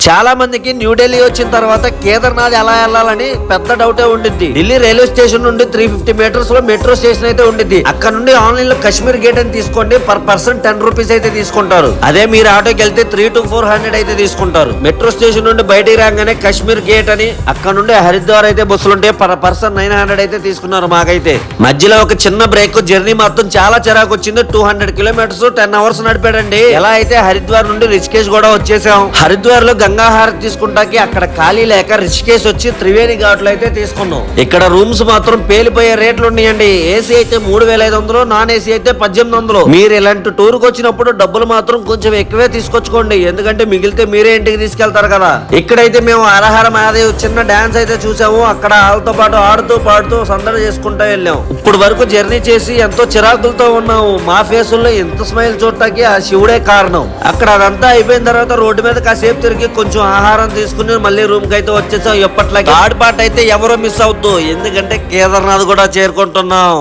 చాలా మందికి న్యూఢిల్లీ వచ్చిన తర్వాత కేదార్నాథ్ ఎలా వెళ్ళాలని పెద్ద డౌటే ఉండిద్ది. ఢిల్లీ రైల్వే స్టేషన్ నుండి 350 మీటర్స్ లో మెట్రో స్టేషన్ అయితే ఉండిద్ది. అక్కడ నుండి ఆన్లైన్ లో కాశ్మీర్ గేట్ అని తీసుకోండి. పర్ పర్సన్ 10 రూపీస్ అయితే తీసుకుంటారు. అదే మీరు ఆటోకి వెళ్తే 3 to 400 అయితే తీసుకుంటారు. మెట్రో స్టేషన్ నుండి బయటికి రాగానే కాశ్మీర్ గేట్ అని, అక్కడ నుండి హరిద్వార్ అయితే బస్సులు ఉంటాయి. పర్ పర్సన్ 900 అయితే తీసుకున్నారు. మాకైతే మధ్యలో ఒక చిన్న బ్రేక్, జర్నీ మొత్తం చాలా చిరాకు వచ్చింది. 200 కిలోమీటర్స్ 10 అవర్స్ నడిపాడండి. ఎలా అయితే హరిద్వార్ నుండి రిషికేష్ కూడా వచ్చేసాం. హరిద్వార్ లో గంగా హారతి తీసుకుంటాకి అక్కడ ఖాళీ లేక రిషికేష్ వచ్చి త్రివేణి ఘాట్లు అయితే తీసుకున్నాం. ఇక్కడ రూమ్స్ మాత్రం పేలిపోయే రేట్లు ఉన్నాయండి. ఏసీ అయితే 3500, నాన్ ఏసీ అయితే 1800. మీరు ఇలాంటి టూర్ కు వచ్చినప్పుడు డబ్బులు మాత్రం కొంచెం ఎక్కువే తీసుకొచ్చుకోండి, ఎందుకంటే మిగిలితే మీరే ఇంటికి తీసుకెళ్తారు కదా. ఇక్కడైతే మేము హరహర మహాదేవ్ చిన్న డాన్స్ అయితే చూసాము. అక్కడ వాళ్ళతో పాటు ఆడుతూ పాడుతూ సందడి చేసుకుంటూ వెళ్ళాం. ఇప్పుడు వరకు జర్నీ చేసి ఎంతో చిరాకులతో ఉన్నాము. మా ఫేసుల్లో ఎంత స్మైల్ చూడటానికి ఆ శివుడే కారణం. అక్కడ అదంతా అయిపోయిన తర్వాత రోడ్డు మీద కాసేపు తిరిగి కొంచెం ఆహారం తీసుకుని మళ్ళీ రూమ్ కి అయితే వచ్చేసాం. ఎప్పట్లాగే ఆడపాట అయితే ఎవరో మిస్ అవుద్దు, ఎందుకంటే కేదార్నాథ్ కూడా చేరుకుంటున్నాం.